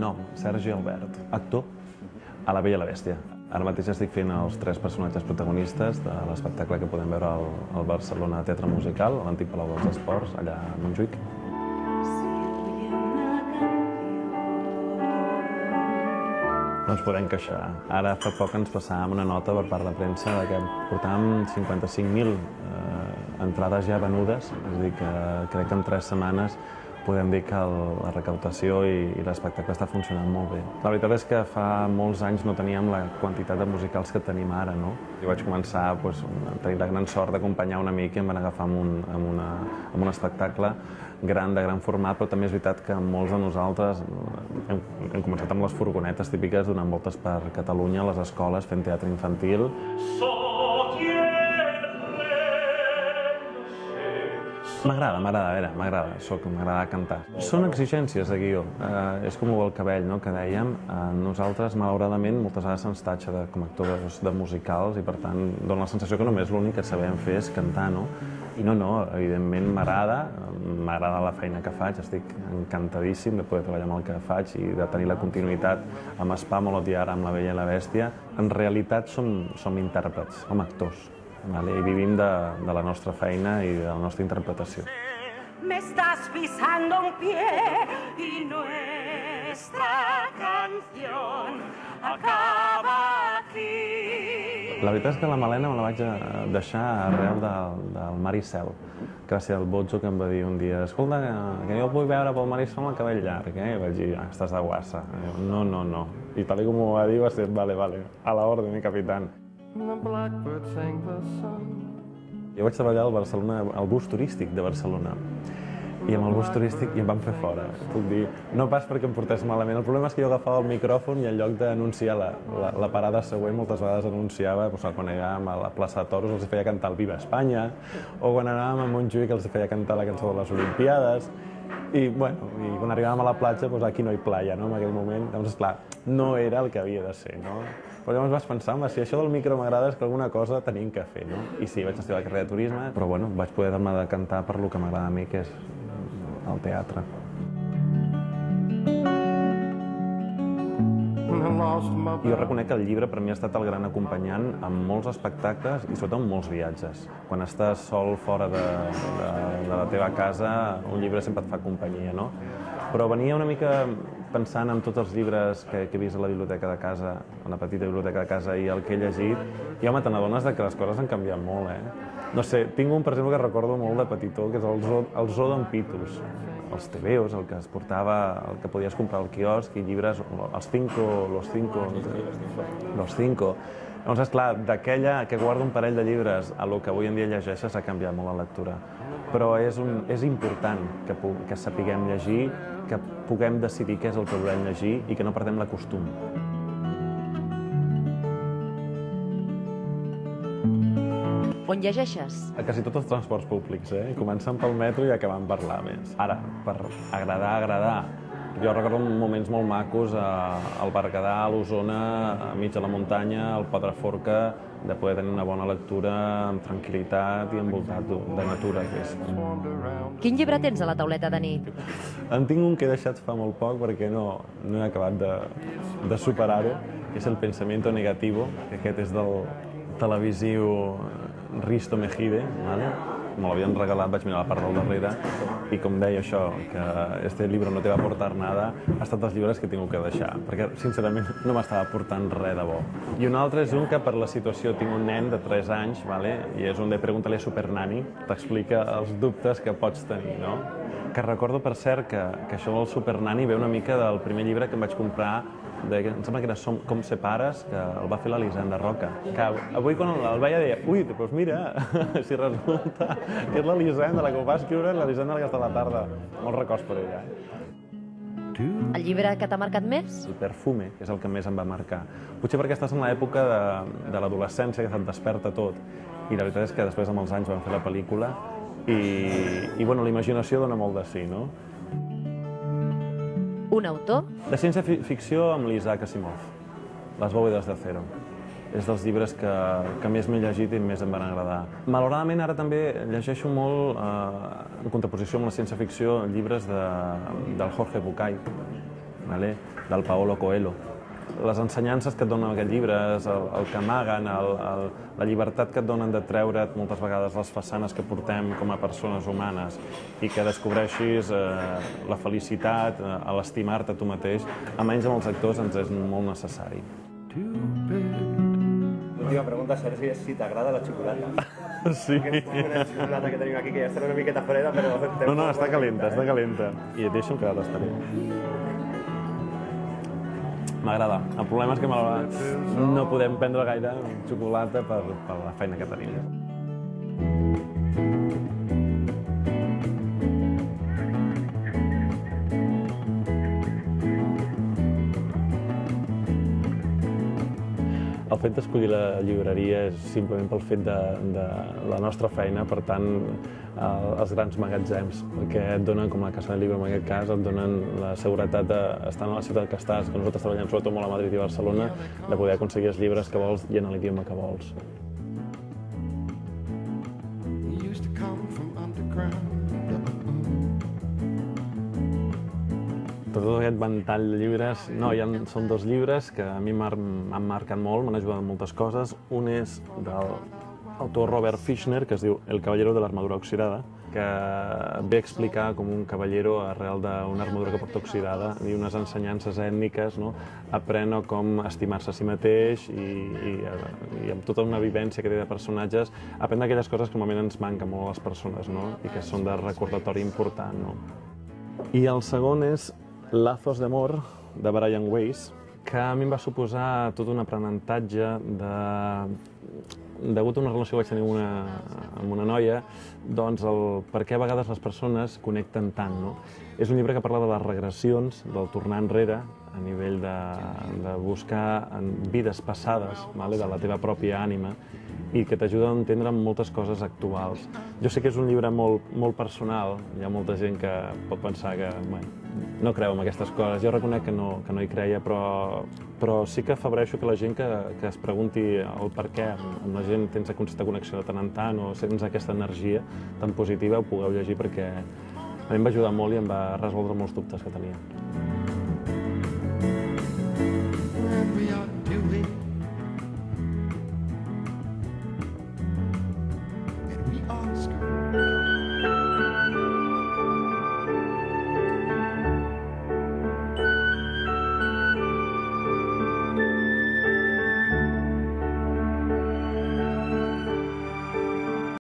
Nom, Sergi Albert. Actor a La Bella i la Bèstia. Ara mateix estic fent els 3 personatges protagonistes de l'espectacle que podem veure al Barcelona Teatre Musical, a l'antic Palau dels Esports, allà a Montjuïc. No ens podem queixar. Ara fa poc ens passàvem una nota per part de premsa que portàvem 55.000 entrades ja venudes, és a dir, que crec que en 3 setmanes podem dir que la recaptació i l'espectacle està funcionant molt bé. La veritat és que fa molts anys no teníem la quantitat de musicals que tenim ara, no? Jo vaig començar a tenir la gran sort d'acompanyar un amic i em van agafar amb un espectacle gran, de gran format, però també és veritat que molts de nosaltres hem començat amb les furgonetes típiques donant voltes per Catalunya, a les escoles, fent teatre infantil. M'agrada cantar. Són exigències de guió, és com el cabell, no?, que dèiem. Nosaltres, malauradament, moltes vegades se'ns tatxa com a actors de musicals i, per tant, dona la sensació que només l'únic que sabem fer és cantar, no? I no, evidentment m'agrada la feina que faig, estic encantadíssim de poder treballar amb el que faig i de tenir la continuïtat amb Spamalot i ara amb La Bella i la Bèstia. En realitat som intèrprets, som actors. I vivim de la nostra feina i de la nostra interpretació. Me estás pisando un pie y nuestra canción acaba aquí. La veritat és que la Malena me la vaig deixar arrel del Mar i Cel, gràcies al Botjo, que em va dir un dia: escolta, que jo vull veure pel Mar i Cel amb el cabell llarg, I vaig dir: estàs de guassa. No. I tal com ho va dir va ser: vale, a la orden, capitán. Jo vaig treballar al bus turístic de Barcelona i amb el bus turístic em van fer fora. Puc dir, no pas perquè em portés malament, el problema és que jo agafava el micròfon i en lloc d'anunciar la parada següent moltes vegades anunciava, quan anàvem a la plaça de Toros els feia cantar el Viva Espanya, o quan anàvem a Montjuïc els feia cantar la cançó de les Olimpiades. I quan arribàvem a la platja, aquí no hi playa, en aquell moment. Llavors, esclar, no era el que havia de ser, no? Però llavors vaig pensar, si això del micro m'agrada és que alguna cosa tenim que fer, no? I sí, vaig estudiar la carrera de turisme, però vaig poder donar de cantar per lo que m'agrada a mi, que és el teatre. Jo reconec que el llibre per mi ha estat el gran acompanyant en molts espectacles i sobretot en molts viatges. Quan estàs sol fora de la teva casa, un llibre sempre et fa companyia, no? Però venia una mica pensant en tots els llibres que he vist a la biblioteca de casa, a la petita biblioteca de casa, i el que he llegit, i home, te n'adones que les coses han canviat molt, No sé, tinc un, per exemple, que recordo molt de petitó, que és el Zoo d'en Pitus. Els tebeos, el que es portava, el que podies comprar al quiosc, i llibres, los cinco. Llavors, esclar, d'aquella que guarda un parell de llibres a lo que avui en dia llegeixes ha canviat molt la lectura. Però és important que sapiguem llegir, que puguem decidir què és el que volem llegir i que no perdem la costum. On llegeixes? A quasi tots els transports públics, Comencen pel metro i acaben per l'AVES. Ara, per agradar. Jo recordo moments molt macos al Berguedà, a l'Osona, a mig de la muntanya, al Pedraforca, de poder tenir una bona lectura amb tranquil·litat i envoltat de natura. Quin llibre tens a la tauleta de nit? En tinc un que he deixat fa molt poc perquè no he acabat de superar-ho, que és El pensamiento negativo, que aquest és del televisiu Risto Mejide, me l'havien regalat, vaig mirar la part del darrere, i com deia això, que este libro no te va aportar nada, ha estat dels llibres que he tingut que deixar, perquè sincerament no m'estava aportant res de bo. I un altre és un que per la situació tinc un nen de 3 anys, i és un de Pregúntale a Supernani, t'explica els dubtes que pots tenir, no? Que recordo, per cert, que això del Supernani ve una mica del primer llibre que em vaig comprar, em sembla que era Com ser pares, que el va fer l'Elisenda Roca. Que avui quan el veia deia, ui, doncs mira, si resulta que és l'Elisenda la que ho va escriure, l'Elisenda aquesta a la tarda. Molts records per ella, El llibre que t'ha marcat més? El Perfume, que és el que més em va marcar. Potser perquè estàs en l'època de l'adolescència, que se't desperta tot. I la veritat és que després, amb els anys, van fer la pel·lícula i la imaginació dona molt de sí, no? Un autor? De ciència-ficció amb l'Isaac Asimov, Les bóvedas de acero. És dels llibres que més m'he llegit i més em van agradar. Malauradament, ara també llegeixo molt, en contraposició amb la ciència-ficció, llibres del Jorge Bucay, del Paolo Coelho. Les ensenyances que et donen aquest llibre, el que amaguen, la llibertat que et donen de treure't moltes vegades les façanes que portem com a persones humanes i que descobreixis la felicitat, l'estimar-te tu mateix, almenys amb els actors ens és molt necessari. L'última pregunta serà si t'agrada la xocolata. Sí. Una xocolata que tenim aquí que ja està una miqueta freda, però... No, està calenta, està calenta. I deixa'm que la tastaré. M'agrada. El problema és que no podem prendre gaire xocolata per la feina que tenim. El fet d'escollir la llibreria és simplement pel fet de la nostra feina, per tant, els grans magatzems, perquè et donen, com la Casa del Llibre en aquest cas, et donen la seguretat d'estar en la ciutat que estàs, que nosaltres treballem sobretot molt a Madrid i Barcelona, de poder aconseguir els llibres que vols i en l'idioma que vols. Tot aquest ventall de llibres, són 2 llibres que a mi m'han marcat molt, m'han ajudat en moltes coses. Un és de l'autor Robert Fischner, que es diu El caballero de l'armadura oxidada, que ve a explicar com un cavallero arrel d'una armadura que porta oxidada i unes ensenyances ètniques, aprèn com estimar-se a si mateix i amb tota una vivència que té de personatges, aprèn d'aquelles coses que normalment ens manquen molt a les persones i que són de recordatori important. I el segon és Lazos d'amor, de Brian Weiss, que a mi em va suposar tot un aprenentatge degut a una relació que vaig tenir amb una noia, doncs el per què a vegades les persones connecten tant. És un llibre que parla de les regressions, del tornar enrere, a nivell de buscar en vides passades, de la teva pròpia ànima, i que t'ajuda a entendre moltes coses actuals. Jo sé que és un llibre molt personal, hi ha molta gent que pot pensar que no creu en aquestes coses. Jo reconec que no hi creia, però sí que afavoreixo que la gent que es pregunti el per què, amb la gent tens aquesta connexió de tant en tant o sents aquesta energia tan positiva, ho pugueu llegir perquè a mi em va ajudar molt i em va resoldre molts dubtes que tenia.